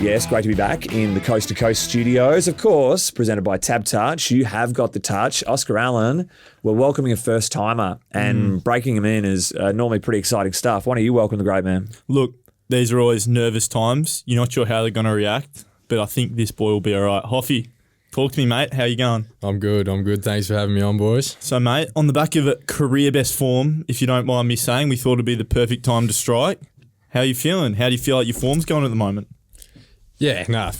Yes, great to be back in the Coast to Coast studios, of course, presented by TABtouch. You have got the touch. Oscar Allen, we're welcoming a first-timer, and breaking him in is normally pretty exciting stuff. Why don't you welcome the great man? Look, these are always nervous times. You're not sure how they're going to react, but I think this boy will be all right. Hoffy, talk to me, mate. How you going? I'm good. Thanks for having me on, boys. So, mate, on the back of a career best form, if you don't mind me saying, we thought it'd be the perfect time to strike. How are you feeling? How do you feel like your form's going at the moment? Yeah, nah.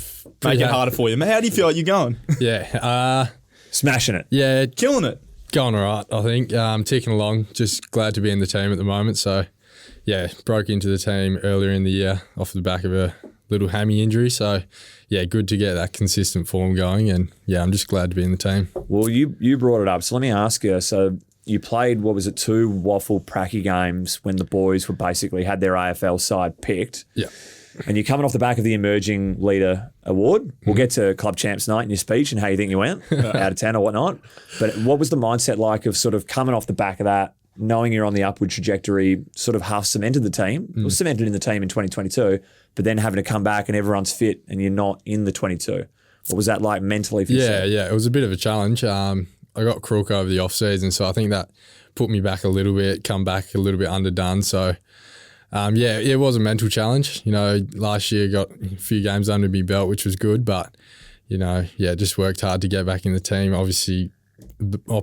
Make it harder for you. How do you feel like you're going? Yeah. Smashing it. Yeah. Killing it. Going all right, I think. Ticking along. Just glad to be in the team at the moment. So, yeah, broke into the team earlier in the year off the back of a little hammy injury. So, yeah, good to get that consistent form going. And, yeah, I'm just glad to be in the team. Well, you brought it up. So let me ask you. So you played, 2 Waffle Pracky games when the boys were basically had their AFL side picked. Yeah. And you're coming off the back of the Emerging Leader Award. We'll get to Club Champs Night in your speech and how you think you went, out of 10 or whatnot. But what was the mindset like of sort of coming off the back of that, knowing you're on the upward trajectory, sort of half cemented the team, or cemented in the team in 2022, but then having to come back and everyone's fit and you're not in the 22? What was that like mentally for yourself? Yeah, it was a bit of a challenge. I got crook over the off-season, so I think that put me back a little bit, come back a little bit underdone. So, it was a mental challenge. You know, last year got a few games under my belt, which was good, but, just worked hard to get back in the team. Obviously,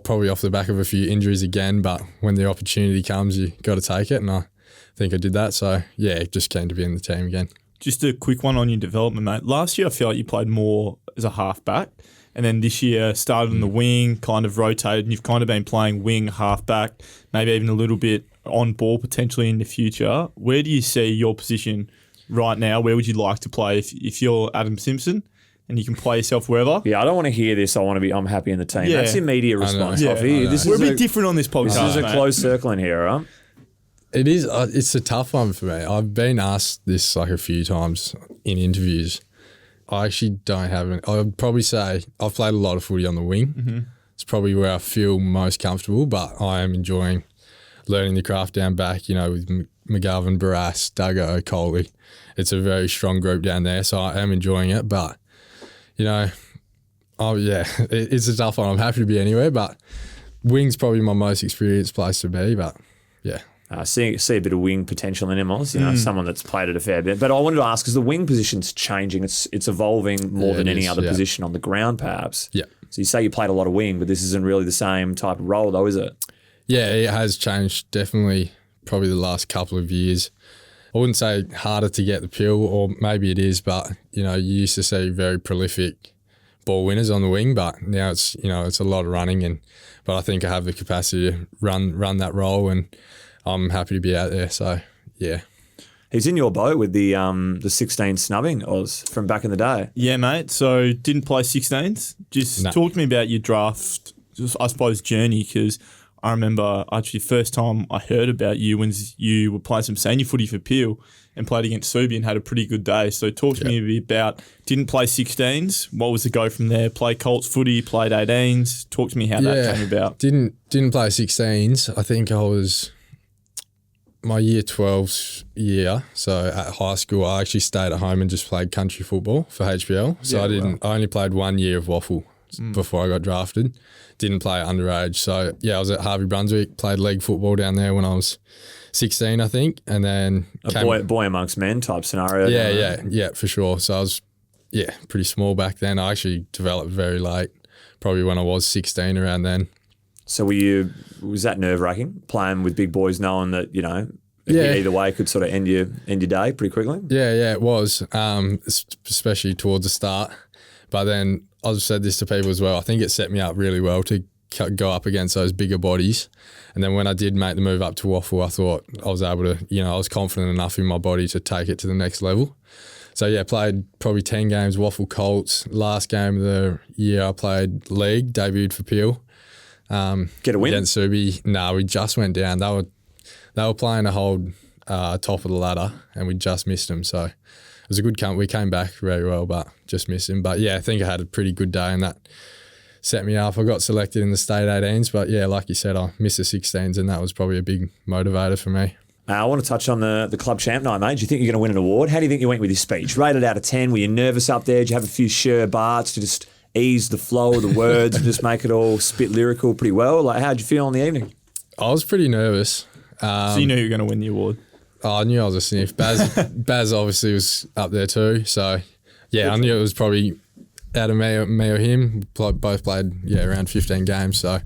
probably off the back of a few injuries again, but when the opportunity comes, you got to take it, and I think I did that. So, just came to be in the team again. Just a quick one on your development, mate. Last year, I feel like you played more as a halfback, and then this year started on the wing, kind of rotated, and you've kind of been playing wing, halfback, maybe even a little bit on ball potentially in the future. Where do you see your position right now? Where would you like to play if you're Adam Simpson and you can play yourself wherever? Yeah, I don't want to hear this. I'm happy in the team. Yeah. That's the immediate response. We're a bit different on this podcast. This is a closed circle in here, right? It is. It's a tough one for me. I've been asked this like a few times in interviews. I actually don't have it. I would probably say I've played a lot of footy on the wing. Mm-hmm. It's probably where I feel most comfortable, but I am enjoying learning the craft down back, with McGovern, Barras, Duggo, Coley. It's a very strong group down there, so I am enjoying it. But, it's a tough one. I'm happy to be anywhere, but wing's probably my most experienced place to be, but, yeah. See a bit of wing potential in him, someone that's played it a fair bit. But I wanted to ask, because the wing position's changing. It's evolving more than any other position on the ground, perhaps. Yeah. So you say you played a lot of wing, but this isn't really the same type of role, though, is it? Yeah, it has changed definitely probably the last couple of years. I wouldn't say harder to get the pill, or maybe it is, but, you used to see very prolific ball winners on the wing, but now it's, it's a lot of running, but I think I have the capacity to run that role, and I'm happy to be out there, so, yeah. He's in your boat with the 16 snubbing, Oz, from back in the day. Yeah, mate. So didn't play 16s. Talk to me about your draft, I suppose, journey, because I remember actually the first time I heard about you when you were playing some senior footy for Peel and played against Subi and had a pretty good day. So talk to me a bit about, didn't play 16s. What was the go from there? Play Colts footy, played 18s. Talk to me how that came about. Didn't play 16s. I think I was my year 12's year. So at high school, I actually stayed at home and just played country football for HBL. So I only played 1 year of waffle before I got drafted. Didn't play underage. So, I was at Harvey Brunswick, played leg football down there when I was 16, I think. And then boy amongst men type scenario. Yeah, for sure. So I was, pretty small back then. I actually developed very late, probably when I was 16 around then. So was that nerve-wracking, playing with big boys, knowing that, either way could sort of end your day pretty quickly? Yeah, it was, especially towards the start. But then I've said this to people as well. I think it set me up really well to go up against those bigger bodies. And then when I did make the move up to waffle, I thought I was able to, I was confident enough in my body to take it to the next level. So, played probably 10 games, waffle Colts. Last game of the year I played league, debuted for Peel. Get a win? Against Subi. No, we just went down. They were playing to hold top of the ladder and we just missed them. So it was a good count. We came back very well, but just missed him. But I think I had a pretty good day and that set me up. I got selected in the state 18s, but like you said, I missed the 16s and that was probably a big motivator for me. I want to touch on the club champ night, mate. Do you think you're going to win an award? How do you think you went with your speech? Rated out of 10. Were you nervous up there? Did you have a few sure barts to just ease the flow of the words and just make it all spit lyrical pretty well? Like, how'd you feel on the evening? I was pretty nervous. So you knew you were going to win the award? I knew I was a sniff. Baz obviously was up there too. So, yeah, I knew it was probably out of me or him. Both played, around 15 games. So,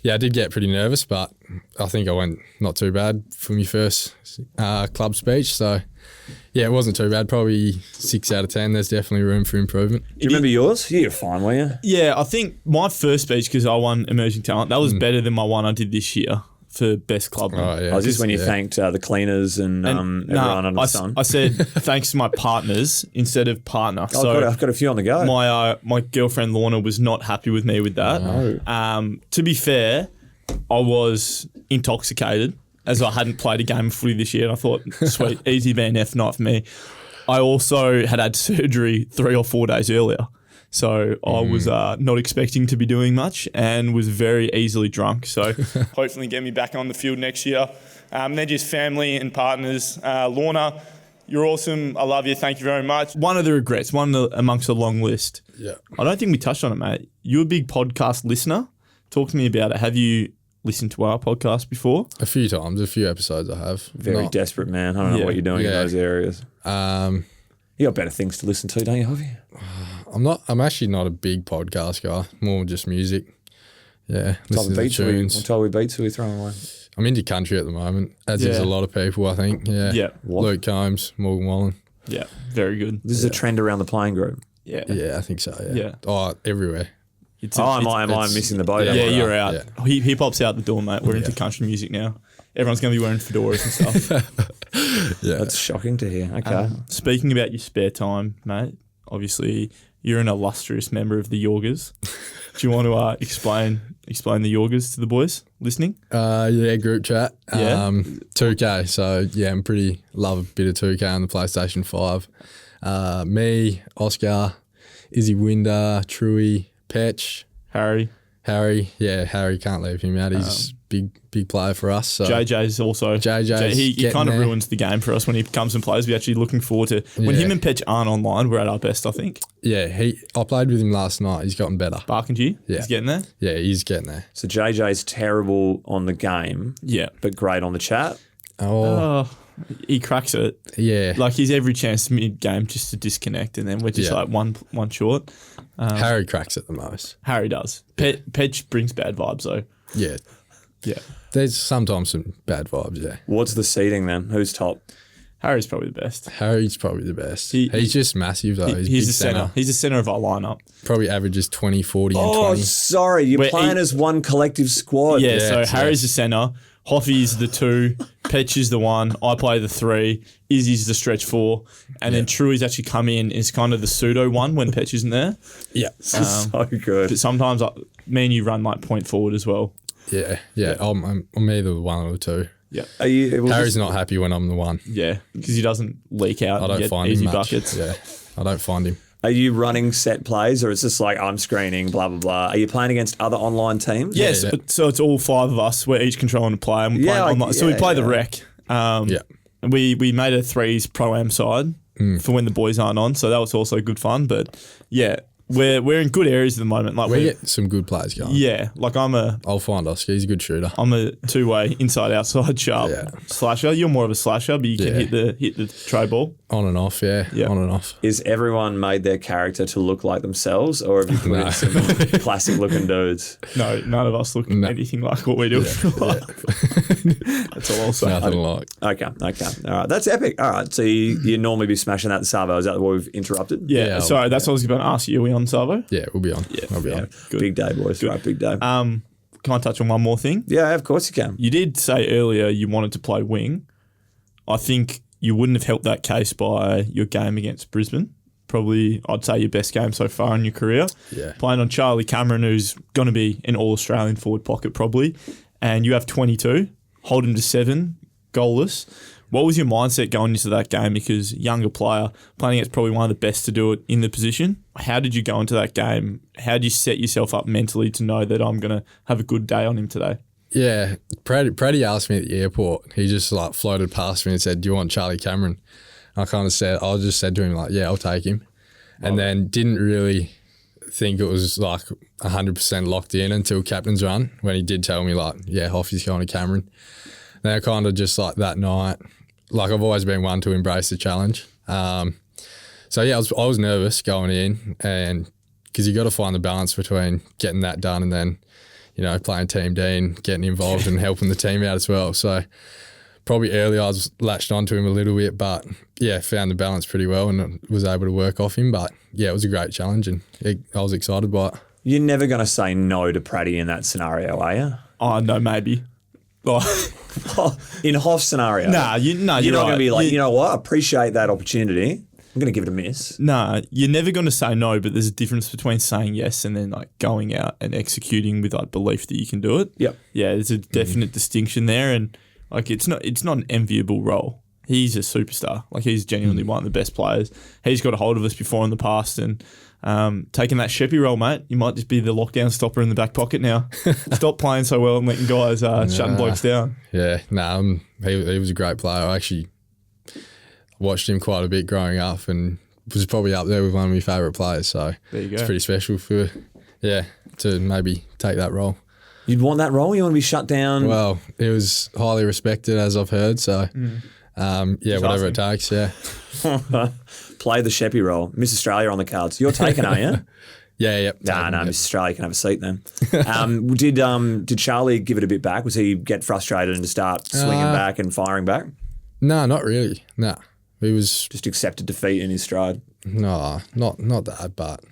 yeah, I did get pretty nervous, but I think I went not too bad for my first club speech. So, yeah, it wasn't too bad. Probably 6 out of 10. There's definitely room for improvement. Do you remember yours? You were fine, were you? Yeah, I think my first speech, because I won Emerging Talent, that was better than my one I did this year for Best Club. Oh, yeah. Was this when you thanked the cleaners and everyone under the sun? I said thanks to my partners instead of partner. I've got a few on the go. My girlfriend Lorna was not happy with me with that. No. To be fair, I was intoxicated as I hadn't played a game of footy this year, and I thought, sweet, easy BNF night for me. I also had surgery 3 or 4 days earlier. So I was not expecting to be doing much and was very easily drunk. So hopefully get me back on the field next year. They're just family and partners. Lorna, you're awesome. I love you. Thank you very much. One of the regrets, amongst a long list. Yeah. I don't think we touched on it, mate. You're a big podcast listener. Talk to me about it. Have you listened to our podcast before? A few times, a few episodes I have. Very desperate, man. I don't know what you're doing in those areas. You got better things to listen to, don't you, Hovey? I'm actually not a big podcast guy. More just music. Yeah. What type of beats are we throwing away? I'm into country at the moment, as is a lot of people, I think. Yeah. Yeah. Luke Combs, Morgan Wallen. Yeah. Very good. This is a trend around the playing group. Yeah. Yeah, I think so. Yeah. Yeah. Oh, everywhere. Am I missing the boat? Yeah, you're out. Yeah. Hip hop's out the door, mate. We're into country music now. Everyone's going to be wearing fedoras and stuff. Yeah. That's shocking to hear. Okay. Speaking about your spare time, mate, obviously you're an illustrious member of the Yorgers. Do you want to explain the Yorgers to the boys listening? Yeah, group chat. Yeah. 2K. So, yeah, I'm pretty love a bit of 2K on the PlayStation 5. Me, Oscar, Izzy Winder, Truey, Petch, Harry. Yeah, Harry, can't leave him out. He's big player for us. So. JJ's also. He kind of ruins the game for us when he comes and plays. We're actually looking forward to when him and Petch aren't online. We're at our best, I think. Yeah, I played with him last night. He's gotten better. Barkington, yeah, he's getting there. Yeah, he's getting there. So JJ's terrible on the game, but great on the chat. He cracks it. Yeah, like he's every chance mid game just to disconnect, and then we're just like one short. Harry cracks it the most. Harry does. Petch brings bad vibes though. Yeah. There's sometimes some bad vibes. Yeah. What's the seeding then? Who's top? Harry's probably the best. Harry's probably the best. He's just massive though. He's the centre. He's the centre of our lineup. Probably averages 20, 40 and 20. Oh, sorry. You're playing as one collective squad. Yeah, so Harry's the centre. Hoffy's the 2. Petch is the 1. I play the 3. Izzy's the stretch 4. And then Truey's actually come in as kind of the pseudo 1 when Petch isn't there. Yeah. So good. But sometimes me and you run like point forward as well. Yeah. I'm either the 1 or the 2. Yeah. Harry's not happy when I'm the 1. Yeah, because he doesn't leak out I don't and get find easy him much. buckets. Yeah, I don't find him. Are you running set plays or it's just like I'm screening, blah, blah, blah? Are you playing against other online teams? Yes, so it's all 5 of us. We're each controlling a player and we're playing online. So we play the rec. We made a 3s Pro-Am side for when the boys aren't on. So that was also good fun. But yeah, we're in good areas at the moment. Like we get some good players going. Yeah, like I'll find Oscar. He's a good shooter. I'm a 2-way inside outside sharp slasher. You're more of a slasher, but you can hit the tray ball on and off. Yeah, on and off. Is everyone made their character to look like themselves, or have you put in some classic looking dudes? No, none of us look anything like what we do. That's all I'll say. Nothing like. Okay. All right, that's epic. All right, so you normally be smashing that Savo. Is that what we've interrupted? Yeah. Sorry, that's what I was going to ask you. Are we on Savo? Yeah, we'll be on. Yeah, I'll be on. Good. Big day, boys. Right, big day. Can I touch on one more thing? Yeah, of course you can. You did say earlier you wanted to play wing. I think you wouldn't have helped that case by your game against Brisbane. Probably, I'd say your best game so far in your career. Yeah. Playing on Charlie Cameron, who's going to be an All-Australian forward pocket probably, and you have 22, hold him to 7, goalless. What was your mindset going into that game? Because younger player, playing against probably one of the best to do it in the position. How did you go into that game? How did you set yourself up mentally to know that I'm going to have a good day on him today? Yeah, Preddy asked me at the airport. He just like floated past me and said, "Do you want Charlie Cameron?" I just said to him like, "Yeah, I'll take him," and then didn't really think it was like 100% locked in until captain's run when he did tell me like, "Yeah, Hoffy's going to Cameron." Then I kind of just like that night, like I've always been one to embrace the challenge. So yeah, I was nervous going in, and because you got to find the balance between getting that done and then, you know, playing Team D and getting involved and helping the team out as well. So probably early I was latched onto him a little bit, but yeah, found the balance pretty well and was able to work off him. But yeah, it was a great challenge and I was excited by it. You're never going to say no to Praddy in that scenario, are you? Oh, no, maybe. In Hoff's scenario. You're not right. going to be like, you know what, I appreciate that opportunity. I'm going to give it a miss. Nah, you're never going to say no, but there's a difference between saying yes and then like going out and executing with like belief that you can do it. Yep. Yeah, there's a definite distinction there, and like it's not an enviable role. He's a superstar. Like he's genuinely one of the best players. He's got a hold of us before in the past, and taking that Sheppy role, mate, you might just be the lockdown stopper in the back pocket now. Stop playing so well and letting guys shutting blokes down. Yeah, he was a great player. I actually watched him quite a bit growing up and was probably up there with one of my favourite players. So there you go. It's pretty special to maybe take that role. You'd want that role? You want to be shut down? Well, it was highly respected, as I've heard. So, whatever it takes, yeah. Play the Sheppy role. Miss Australia on the cards. You're taking, are you? Yeah. No, Miss Australia can have a seat then. Did Charlie give it a bit back? Was he get frustrated and start swinging back and firing back? No, not really. No. He was just accepted defeat in his stride. No, not that, but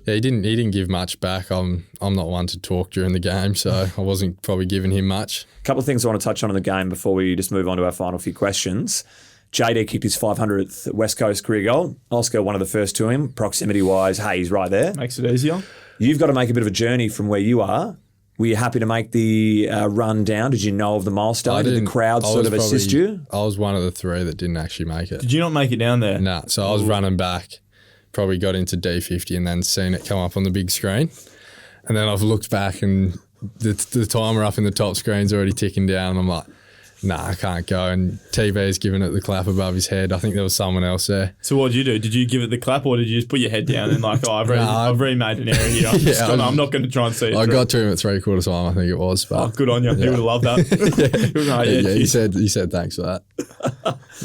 yeah, he didn't give much back. I'm not one to talk during the game, so I wasn't probably giving him much. A couple of things I want to touch on in the game before we just move on to our final few questions. JD kicked his 500th West Coast career goal. Oscar, one of the first to him, proximity-wise. Hey, he's right there. Makes it easier. You've got to make a bit of a journey from where you are. Were you happy to make the run down? Did you know of the milestone? Did the crowd sort of assist you? I was one of the three that didn't actually make it. Did you not make it down there? No. So I was running back, probably got into D50 and then seen it come up on the big screen. And then I've looked back and the timer up in the top screen's already ticking down. And I'm like, nah, I can't go. And TV's giving it the clap above his head. I think there was someone else there. So what did you do? Did you give it the clap or did you just put your head down and like, I've remade an error here. I'm not going to try and see it. I got to him at 3/4 time, I think it was. But good on you. He would have loved that. He said thanks for that.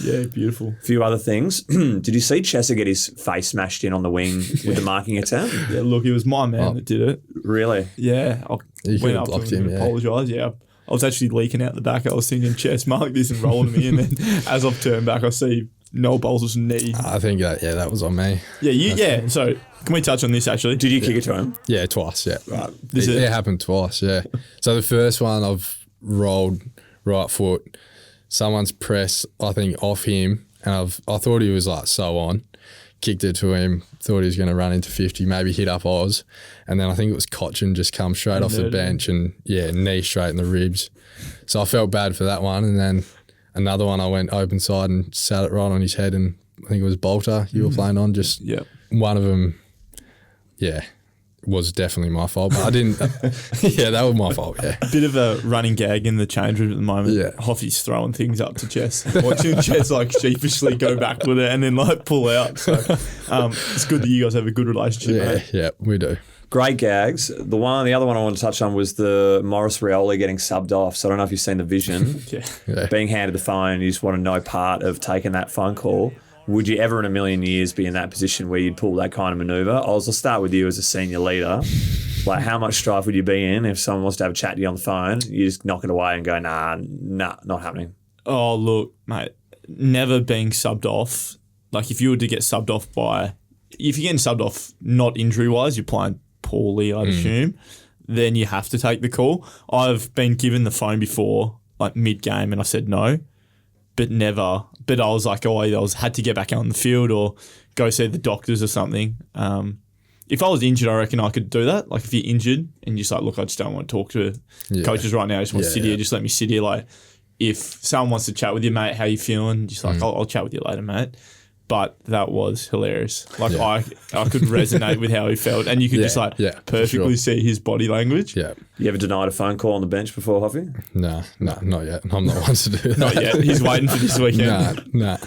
Yeah, beautiful. A few other things. Did you see Chesser get his face smashed in on the wing with the marking attempt? Yeah, look, it was my man that did it. Really? Yeah. I went up to him and apologised. Yeah. I was actually leaking out the back. I was thinking, Chess, mark this and rolling me. And then as I've turned back, I see Noel Bowles' knee. I think that was on me. Yeah. So can we touch on this actually? Did you kick it to him? Yeah, twice, yeah. Right. It happened twice, yeah. So the first one I've rolled right foot. Someone's pressed, I think, off him. And I thought he was like so on. Kicked it to him, thought he was going to run into 50, maybe hit up Oz. And then I think it was Cochin just come straight off the bench and, knee straight in the ribs. So I felt bad for that one. And then another one, I went open side and sat it right on his head. And I think it was Bolter you were playing on. Just one of them, was definitely my fault. But I didn't, that was my fault, yeah. Bit of a running gag in the change room at the moment. Yeah. Hoffy's throwing things up to Chess. Watching Chess like sheepishly go back with it and then like pull out. So it's good that you guys have a good relationship, mate. Yeah, we do. Great gags. The other one I want to touch on was the Morris Rioli getting subbed off. So I don't know if you've seen the vision. Being handed the phone, you just want to know part of taking that phone call. Would you ever in a million years be in that position where you'd pull that kind of manoeuvre? I'll start with you as a senior leader. Like, how much strife would you be in if someone wants to have a chat to you on the phone? You just knock it away and go, nah, not happening. Oh, look, mate, never being subbed off. Like, if you were to get subbed off if you're getting subbed off not injury-wise, you're playing poorly, I'd assume, then you have to take the call. I've been given the phone before, like mid-game, and I said no. But never. But I was like, had to get back out on the field or go see the doctors or something. If I was injured, I reckon I could do that. Like if you're injured and you're just like, look, I just don't want to talk to coaches right now. I just want to sit here. Just let me sit here. Like if someone wants to chat with you, mate, how you feeling? Just like, I'll chat with you later, mate. but that was hilarious. Like I could resonate with how he felt, and you could just perfectly see his body language. Yeah. You ever denied a phone call on the bench before, Huffy? No, not yet. I'm not one to do that. Not yet. He's waiting for this weekend. Nah.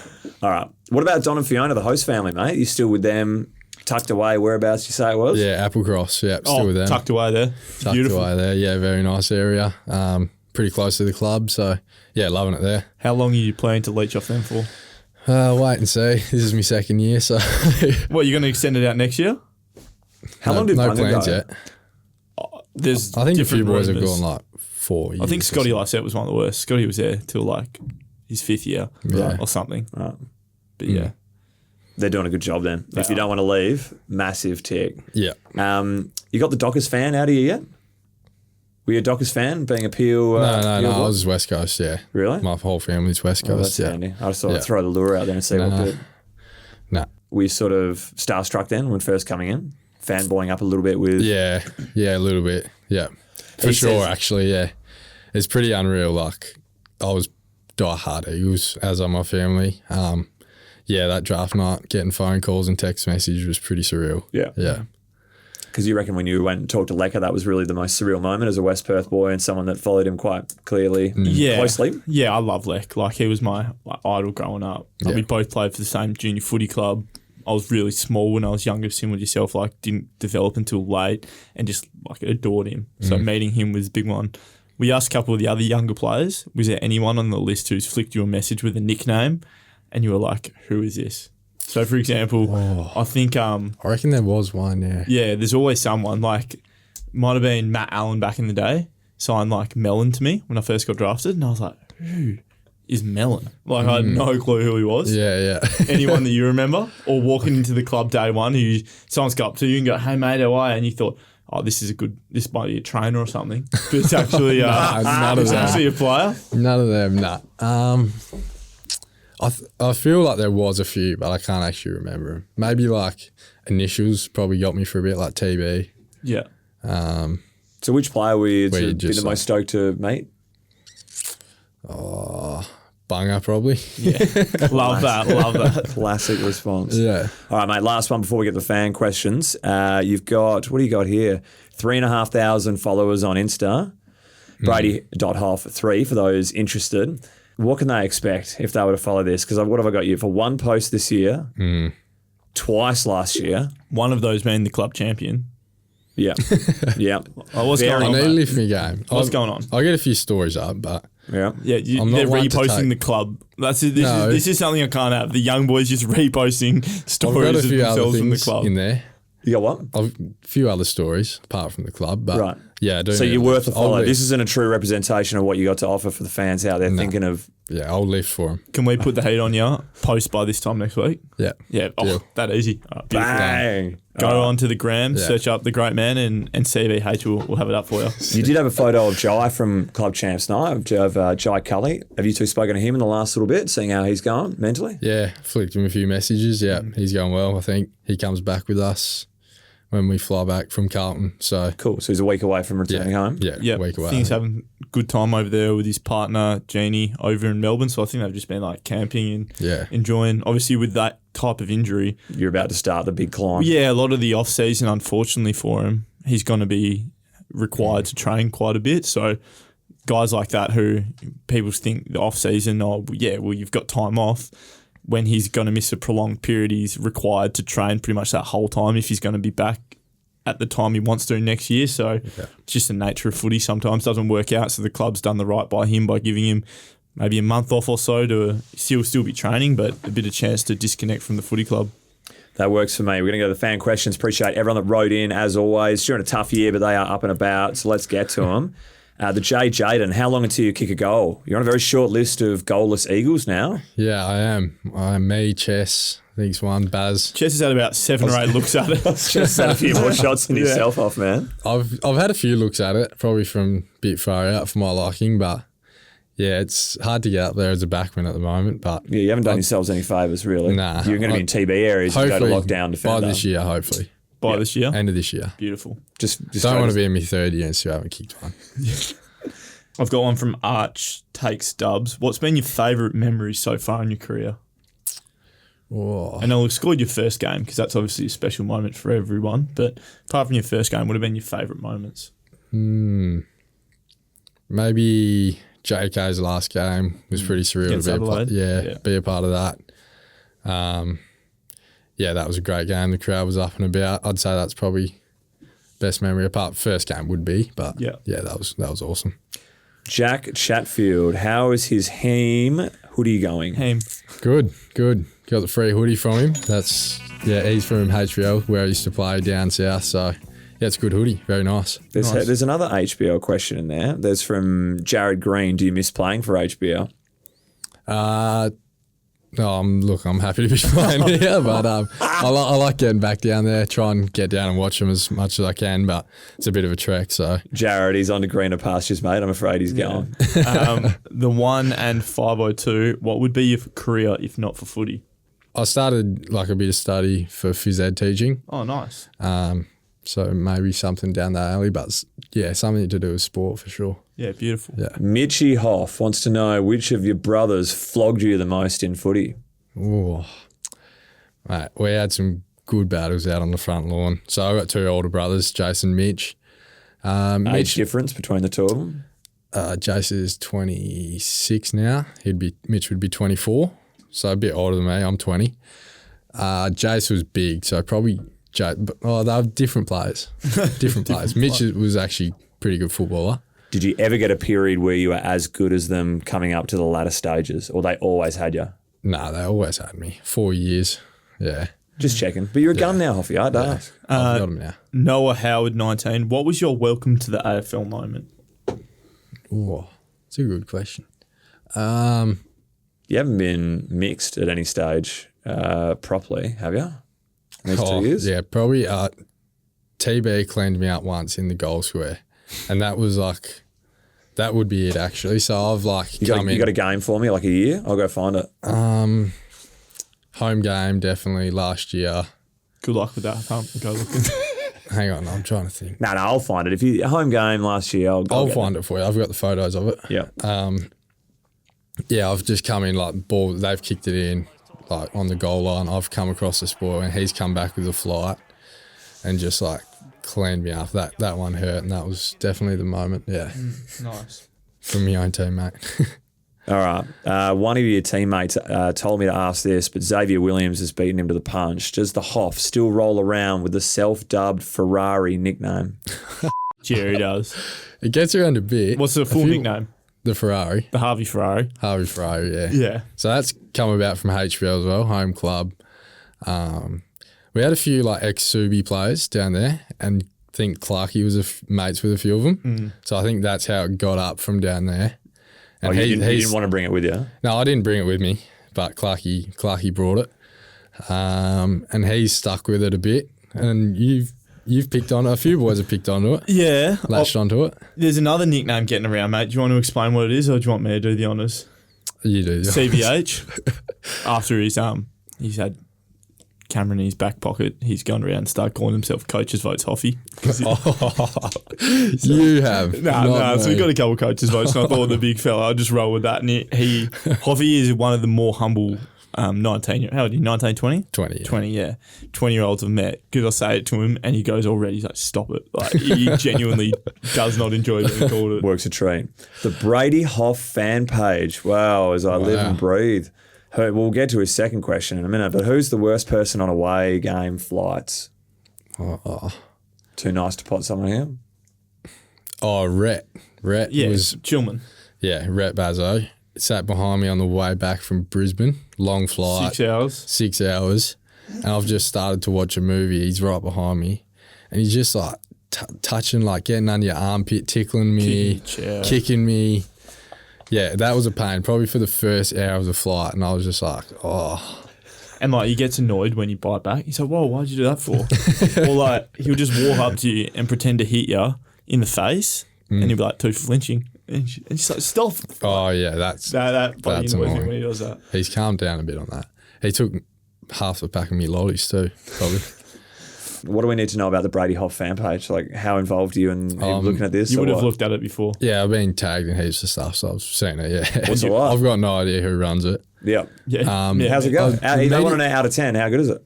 All right. What about Don and Fiona, the host family, mate? You still with them, tucked away, whereabouts you say it was? Yeah, Applecross. Yeah, still with them. Tucked away there. Beautiful. Away there. Yeah, very nice area. Pretty close to the club. So, yeah, loving it there. How long are you planning to leech off them for? Wait and see. This is my second year, so. What, you're going to extend it out next year? How long did no Bunga plans go? yet. There's I think a few boys have rumours. gone like 4 years. I think Scotty Lysette was one of the worst. Scotty was there till like his 5th year or something. Right. But yeah. They're doing a good job then. If you don't want to leave, massive tick. Yeah. You got the Dockers fan out of you yet? Were you a Dockers fan, being a Peel? No. I was just West Coast, yeah. Really? My whole family's West Oh, Coast, that's handy. I just thought I'd throw the lure out there and see what bit. Nah. Were you sort of starstruck then when first coming in? Fanboying up a little bit with... Yeah, a little bit. Yeah. For sure, actually, yeah. It's pretty unreal. Like, I was die-hard Eagles, as are my family. Yeah, that draft night, getting phone calls and text messages was pretty surreal. Yeah. Yeah. Because you reckon when you went and talked to Lecker, that was really the most surreal moment as a West Perth boy and someone that followed him quite clearly, closely? Yeah, I love Lek. Like, he was my idol growing up. Like, we both played for the same junior footy club. I was really small when I was younger, similar to yourself, like didn't develop until late and just like adored him. So meeting him was a big one. We asked a couple of the other younger players, was there anyone on the list who's flicked you a message with a nickname and you were like, who is this? So for example, I think I reckon there was one, yeah. Yeah, there's always someone, like might have been Matt Allen back in the day, signed like Melon to me when I first got drafted and I was like, who is Melon? Like I had no clue who he was. Yeah. Anyone that you remember? Or walking into the club day one who someone's got up to you and go, hey mate, how are you? And you thought, oh, this might be a trainer or something. But it's actually, actually a player. None of them, nah. I feel like there was a few, but I can't actually remember them. Maybe like initials probably got me for a bit, like TB. Yeah. So which player were you Were you be just the most stoked to meet? Bunga probably. Yeah. Love that. Classic response. Yeah. All right, mate, last one before we get the fan questions. You've got, what do you got here? 3,500 followers on Insta. Brady.Hough 3 for those interested. What can they expect if they were to follow this? Because what have I got you? For one post this year, twice last year. One of those being the club champion. Yeah. Yeah. What's going I on? need to lift my game. What's going on? I'll get a few stories up, but Yeah. Yeah, I'm not they're one to reposting take- the club. This is something I can't have. The young boys just reposting I've got stories a of few other themselves from the things club. in there. You got what? A few other stories apart from the club, but Right. yeah, I do. So need you're to worth a lift. I'll follow. lift. This isn't a true representation of what you got to offer for the fans out there thinking of... Yeah, I'll lift for him. Can we put the heat on you? Post by this time next week? Yeah. Yeah. Oh, Deal. that easy. All right, beautiful. Bang! Go on to the gram, Yeah. search up the great man, and CVH will have it up for you. You did have a photo of Jai from Club Champs Night, of Jai Cully. Have you two spoken to him in the last little bit, seeing how he's going mentally? Yeah, flicked him a few messages. Yeah, he's going well. I think he comes back with us when we fly back from Carlton. So Cool. So he's a week away from returning home. yeah, Yeah, week away. I think he's having a good time over there with his partner, Jeannie, over in Melbourne. So I think they've just been like camping and enjoying. Obviously, with that type of injury, You're about to start the big climb. yeah, a lot of the off season, unfortunately for him, he's going to be required to train quite a bit. So guys like that who people think the off season, you've got time off. When he's going to miss a prolonged period, he's required to train pretty much that whole time if he's going to be back at the time he wants to next year. So it's just the nature of footy sometimes doesn't work out. So the club's done the right by him by giving him maybe a month off or so to still be training, but a bit of chance to disconnect from the footy club. That works for me. We're going to go to the fan questions. Appreciate everyone that wrote in, as always. During a tough year, but they are up and about, so let's get to them. The Jaden, how long until you kick a goal? You're on a very short list of goalless Eagles now. Yeah, I am. I'm me, Chess. I think it's one. Baz. Chess has had about 7 or 8 looks at it. Just had a few more shots than yourself off, man. I've had a few looks at it, probably from a bit far out for my liking, but yeah, it's hard to get up there as a backman at the moment. But Yeah, you haven't done yourselves any favours, really. Nah. You're going to be in TB areas. You go to lockdown defender. by this year, hopefully. By this year. End of this year. Beautiful. Just Don't want to be in my third year and still haven't kicked one. I've got one from Arch Takes Dubs. What's been your favourite memory so far in your career? Oh. And I'll exclude your first game because that's obviously a special moment for everyone. But apart from your first game, what have been your favourite moments? Maybe JK's last game was pretty surreal Against to be Adelaide? be a part of that. That was a great game. The crowd was up and about. I'd say that's probably best memory. Apart first game would be, but that was awesome. Jack Chatfield, how is his Heem hoodie going? Heem. Good. Got the free hoodie from him. He's from HBL where I used to play down south. So it's a good hoodie. Very nice. There's another HBL question in there. There's from Jared Green. Do you miss playing for HBL? I'm happy to be playing here, but I like getting back down there, try and get down and watch them as much as I can, but it's a bit of a trek. So Jared, he's on to greener pastures, mate. I'm afraid he's going. The 1 and 502, what would be your career if not for footy? I started like a bit of study for phys ed teaching. Oh, nice. So maybe something down that alley, but something to do with sport for sure. Yeah, beautiful. Yeah. Mitchie Hoff wants to know which of your brothers flogged you the most in footy. Oh, mate, we had some good battles out on the front lawn. So I've got 2 older brothers, Jaycee and Mitch. Age difference between the two of them? Jaycee is 26 now. Mitch would be 24, so a bit older than me. I'm 20. Jaycee was big, so probably they were different players. Different players. Mitch was actually pretty good footballer. Did you ever get a period where you were as good as them coming up to the latter stages, or they always had you? No, they always had me. 4 years. Yeah. Just checking. But you're a gun now, Hoffy. I'd ask. I've got him now. Noah Howard, 19. What was your welcome to the AFL moment? Oh, it's a good question. You haven't been mixed at any stage properly, have you? In these 2 years? Yeah, probably. TB cleaned me up once in the goal square, and that was like, that would be it actually. So I've like You got a game for me, like a year? I'll go find it. Home game definitely last year. Good luck with that. Go looking. Hang on, I'm trying to think. No, I'll find it. If you home game last year, I'll find it for you. I've got the photos of it. Yeah. I've just come in like ball. They've kicked it in like on the goal line. I've come across the spoil and he's come back with a flight and just like cleaned me up. That one hurt, and that was definitely the moment. Yeah. Nice. From my own teammate. All right. One of your teammates told me to ask this, but Xavier Williams has beaten him to the punch. Does the Hoff still roll around with the self-dubbed Ferrari nickname? Jerry does. It gets around a bit. What's the full nickname? The Ferrari. The Harvey Ferrari. Harvey Ferrari, yeah. Yeah. So that's come about from HBL as well, home club. We had a few like ex-Subi players down there, and I think Clarkey was mates with a few of them. So I think that's how it got up from down there. And you didn't want to bring it with you? No, I didn't bring it with me, but Clarkey brought it. And he's stuck with it a bit. And you've picked on it. A few boys have picked onto it. Yeah. Latched onto it. There's another nickname getting around, mate. Do you want to explain what it is, or do you want me to do the honours? You do. CBH. After he's had Cameron in his back pocket, he's gone around and started calling himself Coach's Votes Hoffy. You have. No. So we got a couple of Coach's Votes, and I thought the big fella, I'll just roll with that. And Hoffy is one of the more humble 19, how old are you, 19, 20? 20, yeah. 20, yeah. 20-year-olds I've met, because I say it to him and he goes already, he's like, stop it. Like, he genuinely does not enjoy being called it. Works a treat. The Brady Hough fan page. Wow, as I live and breathe. We'll get to his second question in a minute, but who's the worst person on away game flights? Too nice to pot someone here? Rhett. Rhett was Chillman. Yeah, Rhett Bazzo. Sat behind me on the way back from Brisbane. Long flight. 6 hours. 6 hours. And I've just started to watch a movie. He's right behind me. And he's just like touching, like getting under your armpit, tickling me, kicking me. Yeah, that was a pain, probably for the first hour of the flight. And I was just like, oh. And like, he gets annoyed when you bite back. He's like, whoa, why'd you do that for? Or like, he'll just walk up to you and pretend to hit you in the face. And he'll be like, too flinching. And she's like, stop. Oh, yeah, that's annoys me when he does that. He's calmed down a bit on that. He took half the pack of me lollies too, probably. What do we need to know about the Brady Hough fan page? Like, how involved are you in looking at this? You would have looked at it before. Yeah, I've been tagged in heaps of stuff, so I've seen it, yeah. What's it like? I've got no idea who runs it. Yeah. Yeah. How's it going? the They want to media- know out of 10. How good is it?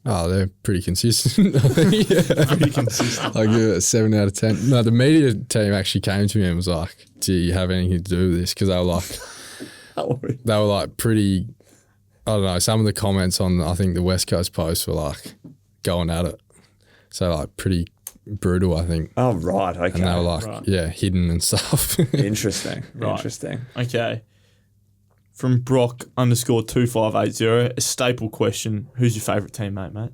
Oh, they're pretty consistent. I think. Pretty consistent. I'll give it a 7 out of 10. No, the media team actually came to me and was like, do you have anything to do with this? Because they were like pretty, I don't know, some of the comments on, I think, the West Coast Post were like going at it. So like pretty brutal, I think. Oh, right. Okay. And they were like, yeah, hidden and stuff. Interesting. Right. Interesting. Okay. From Brock _2580, a staple question. Who's your favourite teammate, mate?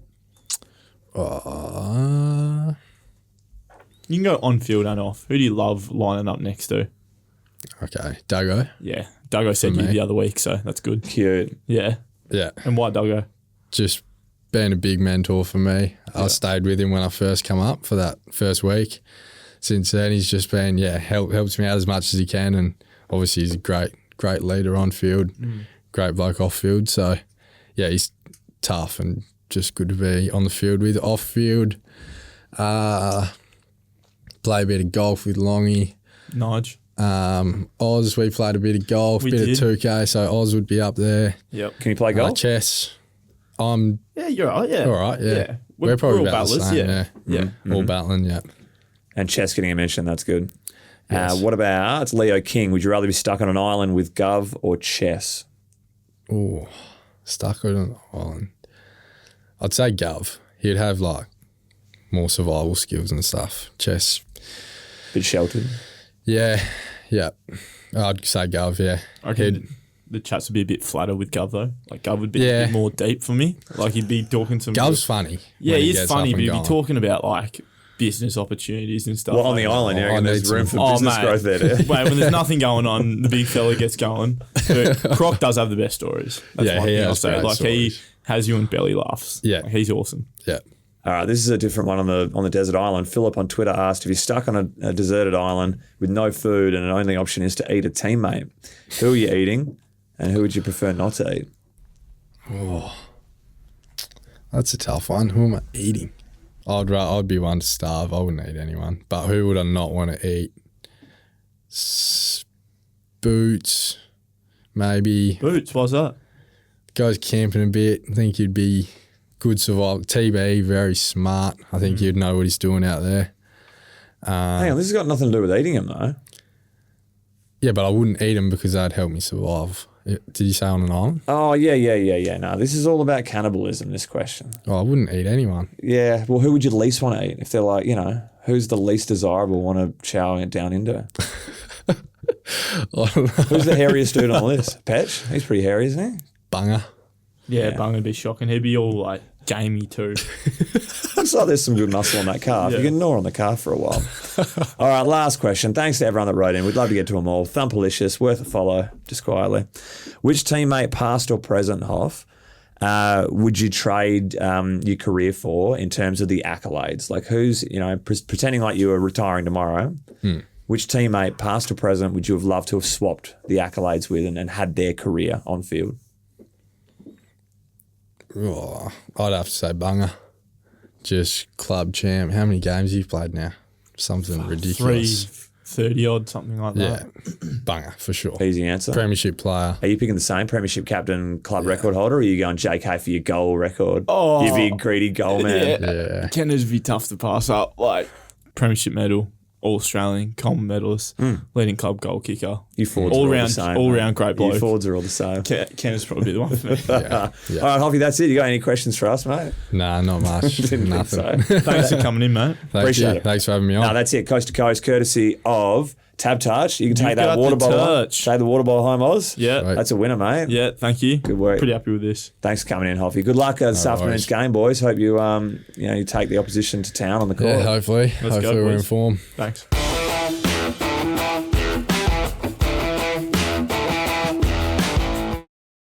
You can go on field and off. Who do you love lining up next to? Okay, Duggo. Yeah. Duggo said you me. the other week, so that's good. Cute. Yeah. Yeah, And why Duggo? just being a big mentor for me. I stayed with him when I first come up for that first week. Since then, he's just been, helps me out as much as he can. And obviously, he's a great leader on field, great bloke off field. So, yeah, he's tough and just good to be on the field with. Off field, play a bit of golf with Longy. Nige. Oz, we played a bit of golf, We bit did. of 2K, so Oz would be up there. Yep. Can you play golf? Chess, I'm Yeah, you're all right. Yeah. all right, yeah. We're probably all about the battlers, same, yeah. Yeah. All battling, yeah. And chess getting a mention. That's good. Yes. What about, it's Leo King. Would you rather be stuck on an island with Gov or chess? Oh, stuck on an island. I'd say Gov. He'd have like more survival skills and stuff. Chess, Bit sheltered. yeah. I'd say Gov, yeah. I reckon the chats would be a bit flatter with Gov, though. Like, Gov would be Yeah. a bit more deep for me. Like, he'd be talking some... Gov's funny. Yeah, when he he's gets funny, up but and he'd be going. talking about, like, business opportunities and stuff. Well, on like the that. island, you I reckon there's need room some- for business mate. growth there, dude. Wait, when there's nothing going on, the big fella gets going. But Croc does have the best stories. That's Yeah, one he thing I'll has say. great Like, he stories. has you in belly laughs. Yeah. Like, he's awesome. Yeah. All right, this is a different one on the desert island. Philip on Twitter asked, if you're stuck on a deserted island with no food and an only option is to eat a teammate, who are you eating and who would you prefer not to eat? That's a tough one. Who am I eating? I'd be one to starve. I wouldn't eat anyone. But who would I not want to eat? Boots, maybe. Boots, why's that? Goes camping a bit. I think he'd be good survival. TB, very smart. I think he'd know what he's doing out there. Hang on, this has got nothing to do with eating him, though. Yeah, but I wouldn't eat him because that'd help me survive. Did you say on an island? Oh, yeah. No, this is all about cannibalism, this question. Oh, I wouldn't eat anyone. Yeah, well, who would you least want to eat? If they're like, who's the least desirable want to chow it down into? I don't know. Who's the hairiest dude on the list? Petch? He's pretty hairy, isn't he? Bunger. Yeah, Bung would be shocking. He'd be all, like, gamey too. Looks like there's some good muscle on that calf. You can gnaw on the calf for a while. All right, last question. Thanks to everyone that wrote in. We'd love to get to them all. Thumpalicious, worth a follow, just quietly. Which teammate, past or present, Hoff, would you trade your career for in terms of the accolades? Like who's, pretending like you were retiring tomorrow, which teammate, past or present, would you have loved to have swapped the accolades with and had their career on field? Oh, I'd have to say Bunger. Just club champ. How many games have you played now? Something ridiculous. 330 odd, something like Yeah, that. Bunger for sure. Easy answer. Premiership player. Are you picking the same premiership captain club record holder, or are you going JK for your goal record? Oh. You big greedy goal man. Yeah. Kenners would be tough to pass up. Like, premiership medal, All-Australian, Coleman medalist, leading club goal kicker. You forwards all are all round, the same. all mate. round great bloke. You forwards are all the same. Kenner's probably the one for me. Yeah. All right, Hoffy, that's it. You got any questions for us, mate? Nah, not much. Didn't Nothing. think so. Thanks for coming in, mate. Thank Appreciate you. it. Thanks for having me on. No, that's it. Coast to coast, courtesy of TABtouch. You can take You've that got water the bottle. touch. Take the water bottle home, Oz. Yeah. Right. That's a winner, mate. Yeah, thank you. Good work. Pretty happy with this. Thanks for coming in, Hoffy. Good luck this afternoon's game, boys. Hope you you take the opposition to town on the court. Yeah, hopefully. Let's go, Hopefully we're in boys. form. Thanks.